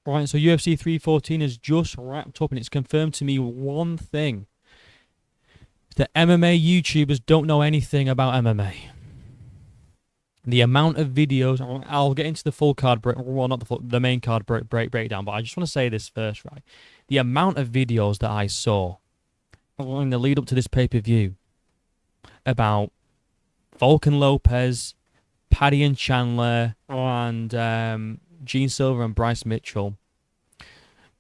Right, so UFC 314 has just wrapped up and it's confirmed to me one thing. That MMA YouTubers don't know anything about MMA. The amount of videos, I'll get into the full card break, well, not the main card breakdown, but I just want to say this first, right? The amount of videos that I saw in the lead up to this pay-per-view about Volkan Lopez, Paddy and Chandler, and Gene Silva and Bryce Mitchell.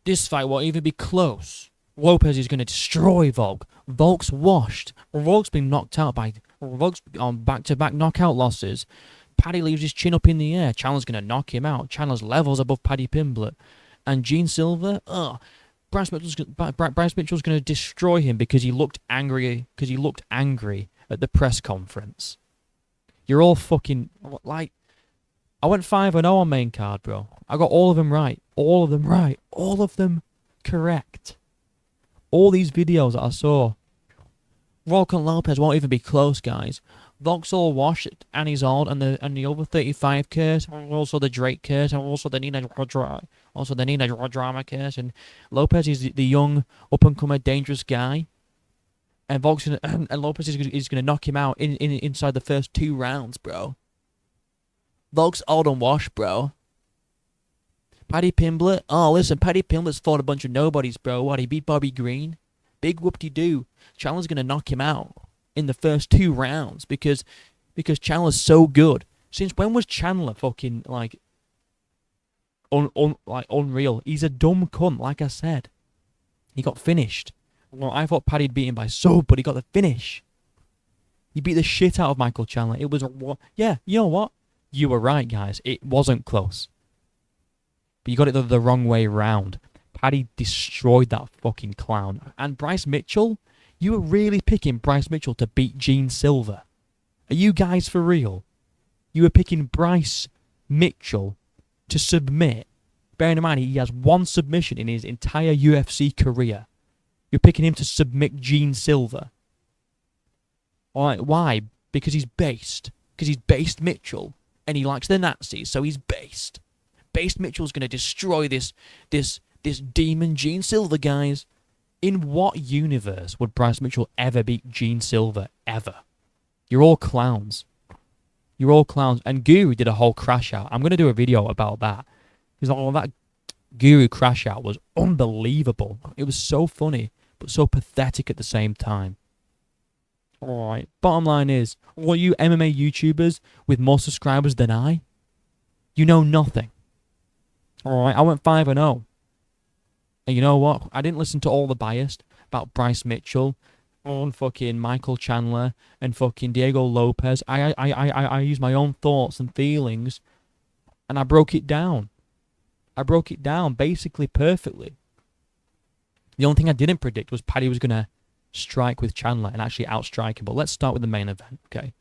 This fight won't even be close. Lopez is going to destroy Volk. Volk's washed. Volk's been knocked out by... Volk's on back-to-back knockout losses. Paddy leaves his chin up in the air. Chandler's going to knock him out. Chandler's levels above Paddy Pimblett. And Gene Silva, Bryce Mitchell's going to destroy him because he looked angry. Because he looked angry at the press conference. You're all fucking... Like... I went 5-0 on main card, bro. I got all of them right. All of them right. All of them correct. All these videos that I saw. Volkan Lopez won't even be close, guys. Volk's all washed, and he's old, and the over 35 curse, and also the Drake curse, and also the Nina Drama curse, and Lopez is the young, up-and-comer, dangerous guy. And Volk's and Lopez is gonna knock him out inside the first 2 rounds, bro. Volk's old and washed, bro. Paddy Pimblett. Oh, listen, Paddy Pimblett's fought a bunch of nobodies, bro. What, he beat Bobby Green? Big whoop-de-doo. Chandler's going to knock him out in the first 2 rounds because Chandler's so good. Since when was Chandler fucking, like, unreal? He's a dumb cunt, like I said. He got finished. Well, I thought Paddy'd beat him by sub, but he got the finish. He beat the shit out of Michael Chandler. It was yeah, you know what? You were right, guys. It wasn't close. But you got it the wrong way round. Paddy destroyed that fucking clown. And Bryce Mitchell? You were really picking Bryce Mitchell to beat Gene Silva. Are you guys for real? You were picking Bryce Mitchell to submit. Bearing in mind, he has 1 submission in his entire UFC career. You're picking him to submit Gene Silva. Alright, why? Because he's based. Because he's based Mitchell. And he likes the Nazis, so he's based. Based Mitchell's going to destroy this demon Gene Silva, guys. In what universe would Bryce Mitchell ever beat Gene Silva? Ever. You're all clowns. You're all clowns. And Guru did a whole crash out. I'm going to do a video about that. Because all that Guru crash out was unbelievable. It was so funny, but so pathetic at the same time. Alright, bottom line is, all you MMA YouTubers with more subscribers than I, you know nothing. Alright, I went 5-0. And you know what? I didn't listen to all the bias about Bryce Mitchell and fucking Michael Chandler and fucking Diego Lopez. I used my own thoughts and feelings and I broke it down. I broke it down basically perfectly. The only thing I didn't predict was Paddy was going to strike with Chandler and actually outstrike him. But let's start with the main event, okay?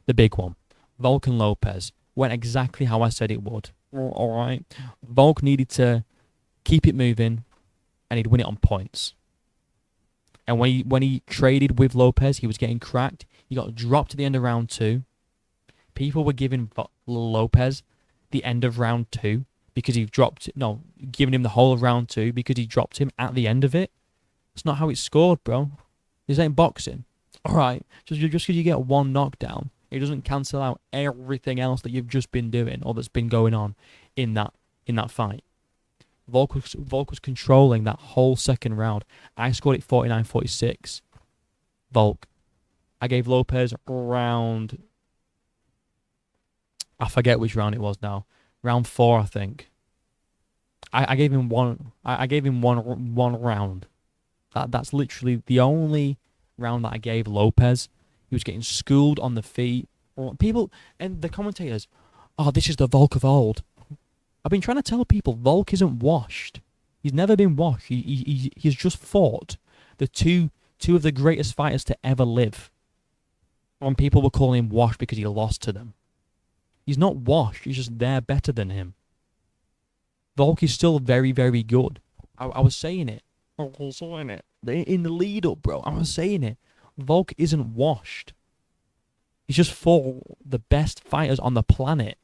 The big one. Volkan Lopez went exactly how I said it would. Alright. Volk needed to keep it moving and he'd win it on points. And when he traded with Lopez, he was getting cracked. He got dropped at the end of round 2. People were giving Lopez the end of round 2 because he giving him the whole of round 2 because he dropped him at the end of it. That's not how it's scored, bro. This ain't boxing. Alright, just because you get 1 knockdown, it doesn't cancel out everything else that you've just been doing or that's been going on in that fight. Volk was controlling that whole second round. I scored it 49-46. Volk. I gave Lopez round... I forget which round it was now. Round 4, I think. I gave him one round. That's literally the only round that I gave Lopez. He was getting schooled on the feet. People and the commentators, oh, this is the Volk of old. I've been trying to tell people Volk isn't washed. He's never been washed. He's just fought the two of the greatest fighters to ever live. And people were calling him washed because he lost to them. He's not washed. He's just there better than him. Volk is still very, very good. I was saying it. I was saying it. In the lead up, bro. I was saying it. Volk isn't washed. He's just fought the best fighters on the planet.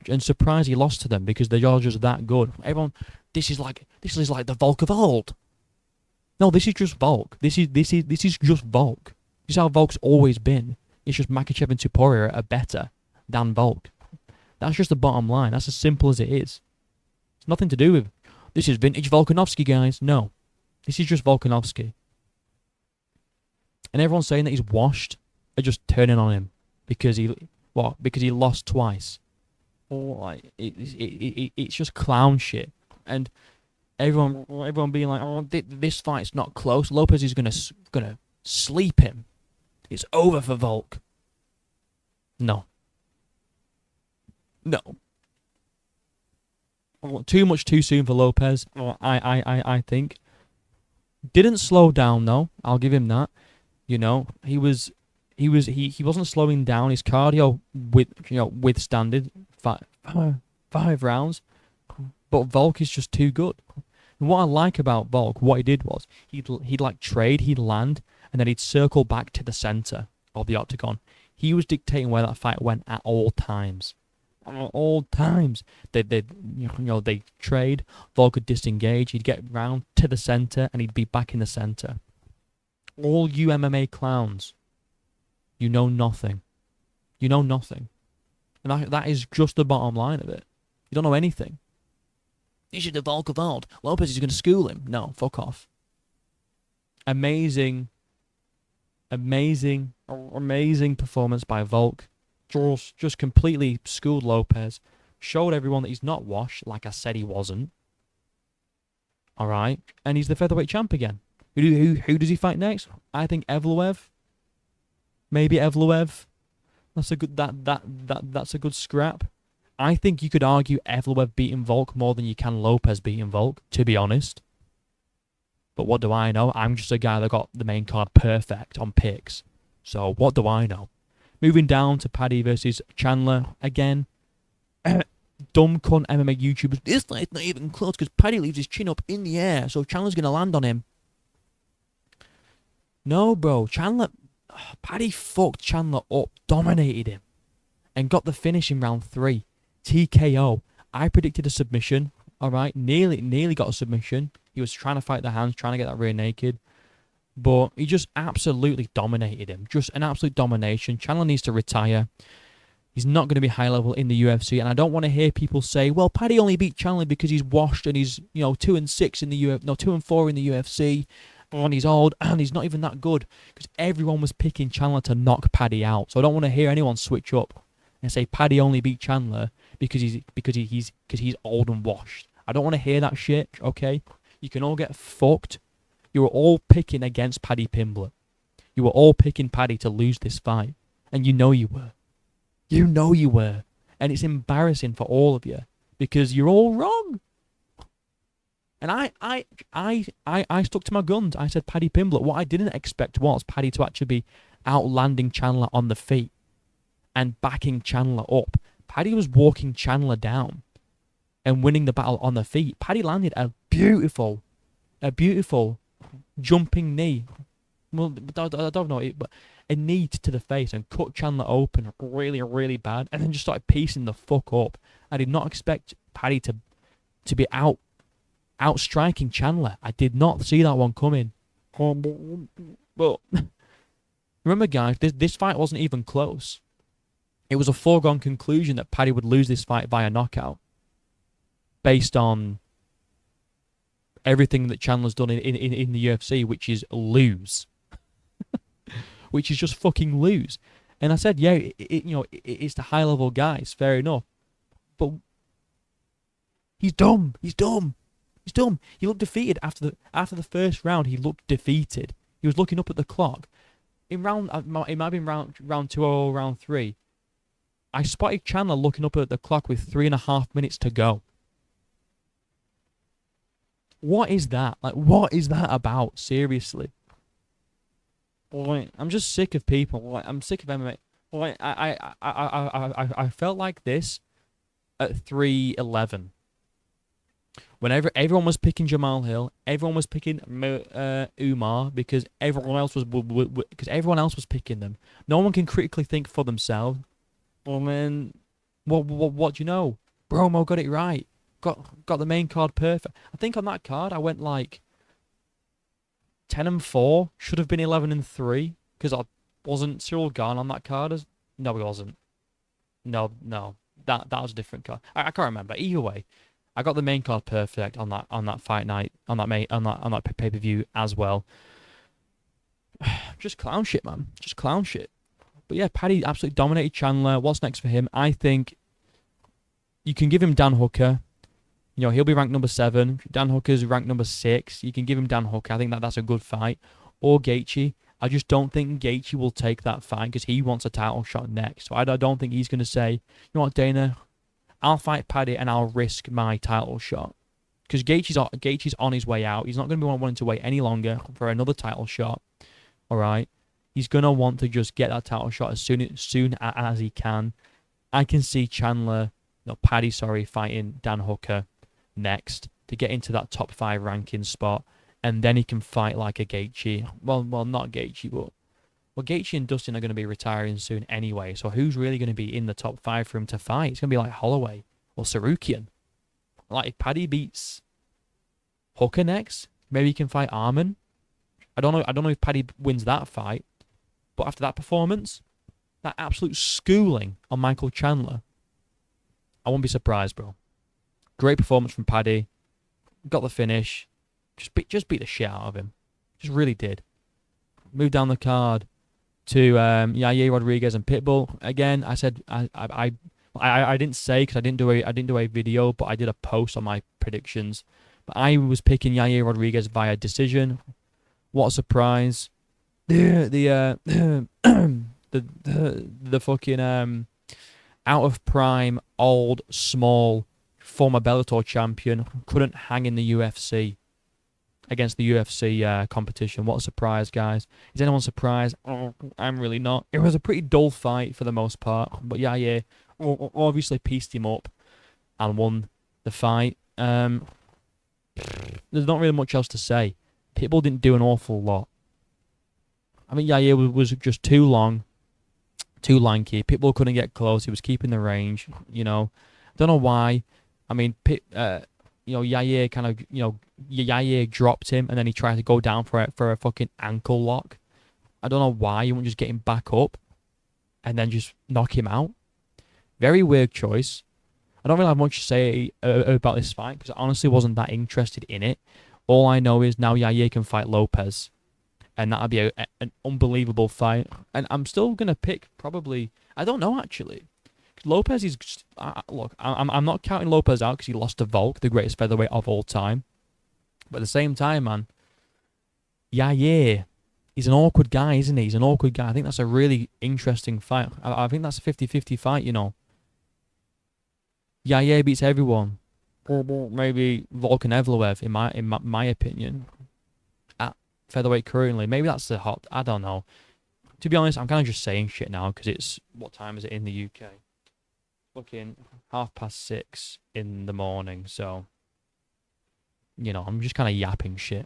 And surprised he lost to them because they're all just that good. this is like the Volk of old. No, this is just Volk. This is just Volk. This is how Volk's always been. It's just Makhachev and Topuria are better than Volk. That's just the bottom line. That's as simple as it is. It's nothing to do with, this is vintage Volkanovski, guys. No. This is just Volkanovski. And everyone's saying that he's washed are just turning on him because he lost twice. Or it's just clown shit. And everyone being like, oh, this fight's not close. Lopez is gonna sleep him. It's over for Volk. No. Too much too soon for Lopez. I think. Didn't slow down though. I'll give him that. You know, he wasn't slowing down. His cardio withstanded five rounds. But Volk is just too good. And what I like about Volk, what he did was he'd like trade, he'd land, and then he'd circle back to the center of the octagon. He was dictating where that fight went at all times. At all times. They trade, Volk would disengage, he'd get round to the center, and he'd be back in the center. All you MMA clowns, you know nothing. You know nothing. And that is just the bottom line of it. You don't know anything. This is the Volk of old. Lopez is going to school him. No, fuck off. Amazing performance by Volk. Just completely schooled Lopez. Showed everyone that he's not washed, like I said he wasn't. Alright? And he's the featherweight champ again. Who does he fight next? I think Evloev. Maybe Evloev. That's a good that's a good scrap. I think you could argue Evloev beating Volk more than you can Lopez beating Volk, to be honest. But what do I know? I'm just a guy that got the main card perfect on picks. So what do I know? Moving down to Paddy versus Chandler again. Dumb cunt MMA YouTubers. This fight's not even close because Paddy leaves his chin up in the air, so Chandler's going to land on him. No, bro. Paddy fucked Chandler up, dominated him, and got the finish in round 3. TKO. I predicted a submission. Alright, nearly got a submission. He was trying to fight the hands, trying to get that rear naked. But he just absolutely dominated him. Just an absolute domination. Chandler needs to retire. He's not going to be high level in the UFC. And I don't want to hear people say, well, Paddy only beat Chandler because he's washed and he's, 2-6 in the UFC. No, 2-4 in the UFC. And he's old and he's not even that good. Because everyone was picking Chandler to knock Paddy out. So I don't want to hear anyone switch up and say Paddy only beat Chandler because he's old and washed. I don't want to hear that shit, okay? You can all get fucked. You were all picking against Paddy Pimblett. You were all picking Paddy to lose this fight. And you know you were. You know you were. And it's embarrassing for all of you. Because you're all wrong. And I stuck to my guns. I said Paddy Pimblett. What I didn't expect was Paddy to actually be outlanding Chandler on the feet. And backing Chandler up. Paddy was walking Chandler down. And winning the battle on the feet. Paddy landed a beautiful jumping knee. Well, I don't know it, but a knee to the face and cut Chandler open really, really bad, and then just started piecing the fuck up. I did not expect Paddy to be outstriking Chandler. I did not see that one coming. But remember, guys, this fight wasn't even close. It was a foregone conclusion that Paddy would lose this fight via knockout, based on everything that Chandler's done in the UFC, which is lose. Which is just fucking lose. And I said, yeah, it's the high-level guys, fair enough. But he's dumb. He's dumb. He looked defeated after the first round. He looked defeated. He was looking up at the clock. It might have been round 2 or round 3. I spotted Chandler looking up at the clock with 3.5 minutes to go. What is that? Like, what is that about? Seriously. Like, I'm just sick of people. Like, I'm sick of MMA. Like, I felt like this at 3:11. Whenever everyone was picking Jamal Hill, everyone was picking Umar because everyone else was picking them. No one can critically think for themselves. Well, man, what do you know? Bromo got it right. got the main card perfect. I think on that card I went like 10-4. Should have been 11-3 because I wasn't Cyril Gane on that card. No, he wasn't. No. That was a different card. I can't remember. Either way, I got the main card perfect on that fight night on that pay per view as well. Just clown shit, man. Just clown shit. But yeah, Paddy absolutely dominated Chandler. What's next for him? I think you can give him Dan Hooker. You know, he'll be ranked number 7. Dan Hooker's ranked number 6. You can give him Dan Hooker. I think that's a good fight. Or Gaethje. I just don't think Gaethje will take that fight because he wants a title shot next. So I don't think he's going to say, you know what, Dana, I'll fight Paddy and I'll risk my title shot. Because Gaethje's on his way out. He's not going to be wanting to wait any longer for another title shot. All right? He's going to want to just get that title shot as soon as he can. I can see Paddy, fighting Dan Hooker next to get into that top 5 ranking spot. And then he can fight like a Gaethje. Well, not Gaethje, but... Well, Gaethje and Dustin are going to be retiring soon anyway. So who's really going to be in the top 5 for him to fight? It's going to be like Holloway or Sarukian. Like, if Paddy beats Hooker next, maybe he can fight Arman. I don't know if Paddy wins that fight. But after that performance, that absolute schooling on Michael Chandler, I won't be surprised, bro. Great performance from Paddy. Got the finish. Just beat the shit out of him. Just really did. Moved down the card to Yair Rodriguez and Pitbull. Again, I said I didn't say because I didn't do a video, but I did a post on my predictions. But I was picking Yair Rodriguez via decision. What a surprise! The fucking out of prime, old, small, former Bellator champion couldn't hang in the UFC against the UFC competition. What a surprise, guys. Is anyone surprised? Oh, I'm really not. It was a pretty dull fight for the most part, but yeah, obviously pieced him up and won the fight. There's not really much else to say. Pitbull didn't do an awful lot. I mean, Yair was just too long, too lanky. Pitbull couldn't get close. He was keeping the range, you know. Don't know why. I mean, Yair kind of, Yair dropped him and then he tried to go down for a fucking ankle lock. I don't know why he wouldn't just get him back up and then just knock him out. Very weird choice. I don't really have much to say about this fight because I honestly wasn't that interested in it. All I know is now Yair can fight Lopez. And that'll be an unbelievable fight. And I'm still going to pick probably... I don't know, actually. Lopez is... look, I'm not counting Lopez out because he lost to Volk, the greatest featherweight of all time. But at the same time, man, Yair, he's an awkward guy, isn't he? He's an awkward guy. I think that's a really interesting fight. I think that's a 50-50 fight, you know. Yair beats everyone. Maybe Volkanovski, in my opinion. Featherweight currently. Maybe that's the hot... I don't know. To be honest, I'm kind of just saying shit now because it's... What time is it in the UK? Fucking 6:30 in the morning, so... You know, I'm just kind of yapping shit.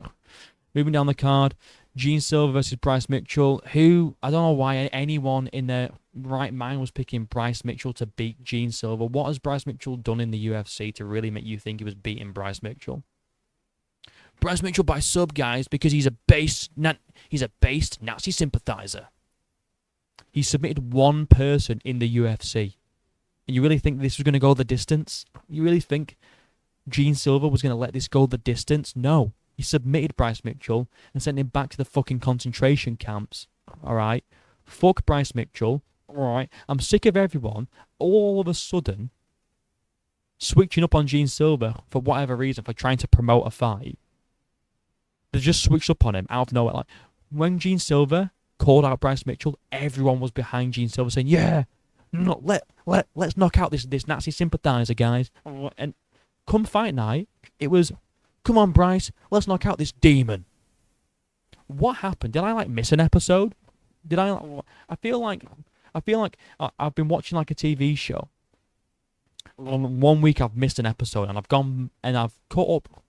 Moving down the card, Gene Silva versus Bryce Mitchell, who... I don't know why anyone in their right mind was picking Bryce Mitchell to beat Gene Silva. What has Bryce Mitchell done in the UFC to really make you think he was beating Bryce Mitchell? Bryce Mitchell by sub, guys, because he's a based Nazi sympathizer. He submitted one person in the UFC. And you really think this was going to go the distance? You really think Gene Silva was going to let this go the distance? No. He submitted Bryce Mitchell and sent him back to the fucking concentration camps. Alright? Fuck Bryce Mitchell. Alright? I'm sick of everyone all of a sudden switching up on Gene Silva for whatever reason, for trying to promote a fight. They just switched up on him out of nowhere. Like, when Gene Silva called out Bryce Mitchell, everyone was behind Gene Silva saying, yeah, no, let's knock out this Nazi sympathizer, guys. And come fight night, it was, come on, Bryce, let's knock out this demon. What happened? Did I, miss an episode? I feel like I've been watching, a TV show. 1 week I've missed an episode, and I've gone and I've caught up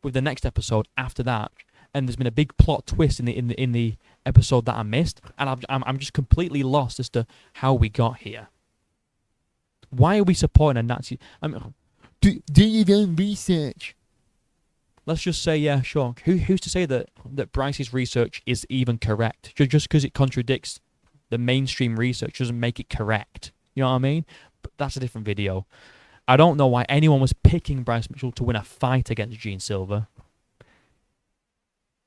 with the next episode after that, and there's been a big plot twist in the episode that I missed, and I'm just completely lost as to how we got here. Why are we supporting a Nazi? I mean, do your own research. Let's just say, yeah, sure. Who's to say that Bryce's research is even correct? Just because it contradicts the mainstream research doesn't make it correct. You know what I mean? But that's a different video. I don't know why anyone was picking Bryce Mitchell to win a fight against Gene Silva.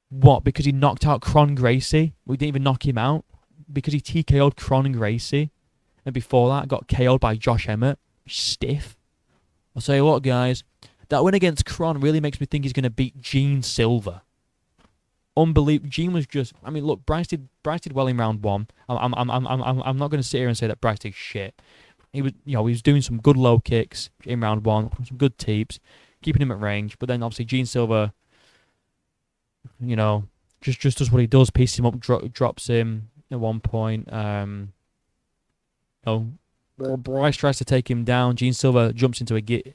What? Because he knocked out Kron Gracie? We didn't even knock him out. Because he TKO'd Kron Gracie. And before that, got KO'd by Josh Emmett. Stiff. I'll say, look, guys, that win against Kron really makes me think he's going to beat Gene Silva. Unbelievable. Gene was just... I mean, look, Bryce did well in round one. I'm not going to sit here and say that Bryce did shit. He was doing some good low kicks in round one, some good teeps, keeping him at range. But then obviously Gene Silva, just does what he does, pieces him up, drops him at one point. Bryce tries to take him down. Gene Silva jumps into a guillotine.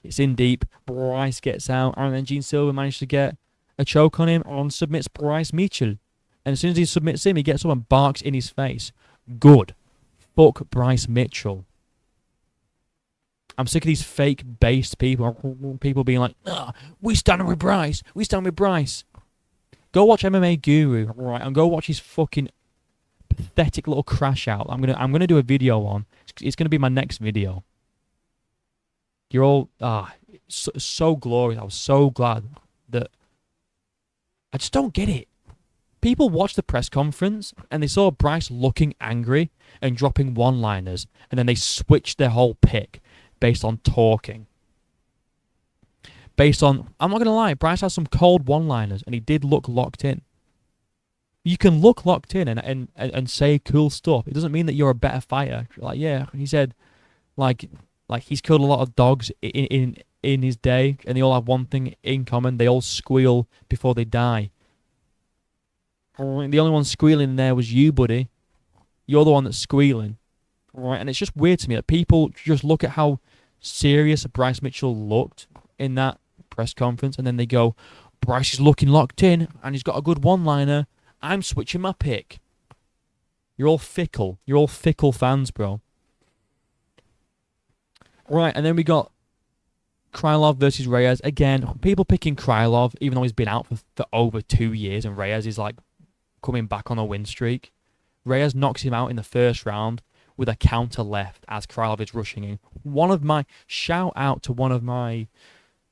It's in deep. Bryce gets out, and then Gene Silva manages to get a choke on him and submits Bryce Mitchell. And as soon as he submits him, he gets up and barks in his face. Good. Fuck Bryce Mitchell. I'm sick of these fake-based people being like, we stand with Bryce. We stand with Bryce. Go watch MMA Guru, right, and go watch his fucking pathetic little crash out. I'm gonna do a video on. It's gonna be my next video. You're all so glorious. I was so glad that I just don't get it. People watched the press conference and they saw Bryce looking angry and dropping one-liners, and then they switched their whole pick based on talking. Based on, I'm not going to lie, Bryce has some cold one-liners and he did look locked in. You can look locked in and say cool stuff. It doesn't mean that you're a better fighter. Like, yeah, he said, like he's killed a lot of dogs in his day, and they all have one thing in common. They all squeal before they die. The only one squealing there was you, buddy. You're the one that's squealing. Right? And it's just weird to me that people just look at how serious Bryce Mitchell looked in that press conference, and then they go, Bryce is looking locked in, and he's got a good one-liner. I'm switching my pick. You're all fickle. You're all fickle fans, bro. Right, and then we got Krylov versus Reyes. Again, people picking Krylov, even though he's been out for over 2 years, and Reyes is like coming back on a win streak. Reyes knocks him out in the first round with a counter left as Krylov is rushing in. Shout out to one of my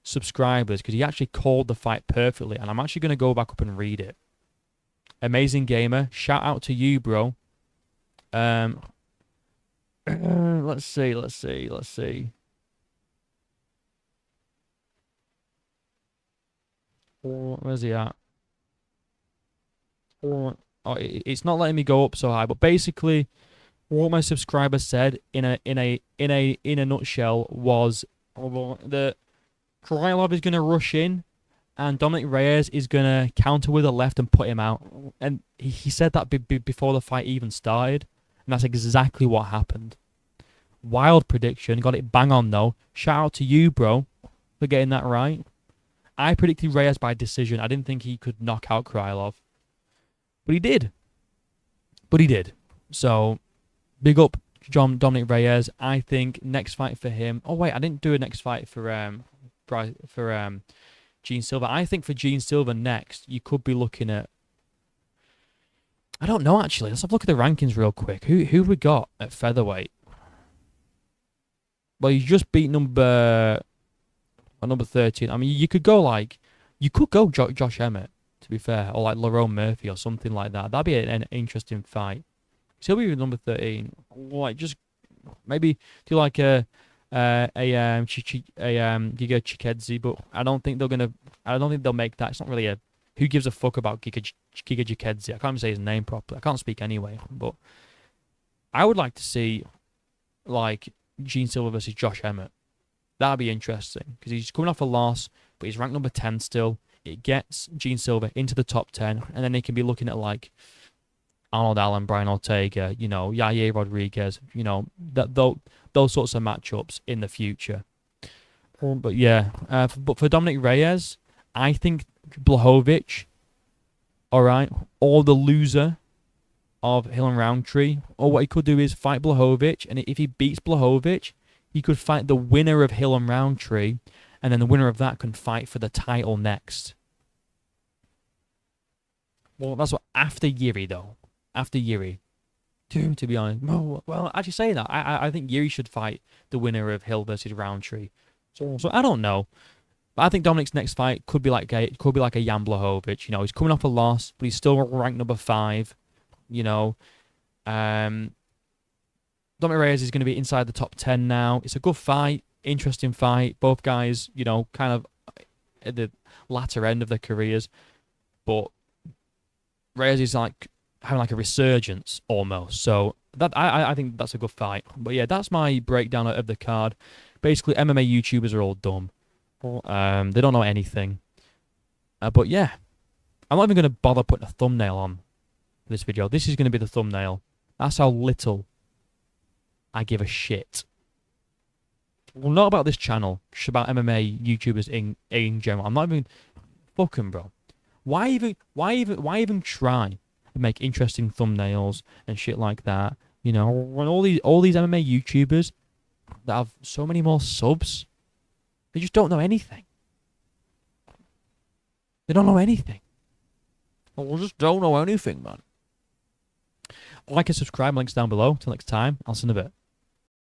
subscribers, because he actually called the fight perfectly, and I'm actually going to go back up and read it. Amazing Gamer, shout out to you, bro. Let's see. Where's he at? It's not letting me go up so high, but basically, what my subscriber said in a nutshell was that Krylov is gonna rush in, and Dominic Reyes is gonna counter with a left and put him out. And he said that before the fight even started, and that's exactly what happened. Wild prediction, got it bang on though. Shout out to you, bro, for getting that right. I predicted Reyes by decision. I didn't think he could knock out Krylov. But he did. So, big up Dominic Reyes. I think next fight for him... Oh, wait, I didn't do a next fight for Gene Silva. I think for Gene Silva next, you could be looking at... I don't know, actually. Let's have a look at the rankings real quick. Who we got at featherweight? Well, you just beat number 13. I mean, you could go Josh Emmett, to be fair, or like Lerone Murphy or something like that. That'd be an interesting fight. He'll be with number 13. Like, just maybe do like a Giga Chikadze, but I don't think they'll make that. It's not really a... Who gives a fuck about Giga Chikadze? I can't even say his name properly. I can't speak anyway, but I would like to see like Gene Silva versus Josh Emmett. That'd be interesting, because he's coming off a loss, but he's ranked number 10 still. It gets Gene Silva into the top 10, and then they can be looking at like Arnold Allen, Brian Ortega, Yair Rodriguez, those sorts of matchups in the future. But yeah, but for Dominic Reyes, I think Blachowicz, all right, or the loser of Hill and Roundtree, or what he could do is fight Blachowicz, and if he beats Blachowicz, he could fight the winner of Hill and Roundtree, and then the winner of that can fight for the title next. Well, that's what after Yuri though. After Yuri, to be honest. Well, actually saying that, I think Yuri should fight the winner of Hill versus Roundtree. So I don't know. But I think Dominic's next fight could be like a Jan Blachowicz. You know, he's coming off a loss, but he's still ranked number 5. You know, Dominic Reyes is going to be inside the top 10 now. It's a good fight, interesting fight. Both guys, you know, kind of at the latter end of their careers, but Reyes is like having like a resurgence almost. So that I think that's a good fight. But yeah, that's my breakdown of the card. Basically, MMA YouTubers are all dumb. They don't know anything. But yeah, I'm not even going to bother putting a thumbnail on this video. This is going to be the thumbnail. That's how little I give a shit. Well, not about this channel, just about MMA YouTubers in general. I'm not even fucking, bro. Why even try and make interesting thumbnails and shit like that? You know, when all these MMA YouTubers that have so many more subs, they just don't know anything. They don't know anything. They just don't know anything, man. Like and subscribe, links down below. Till next time, I'll see you in a bit.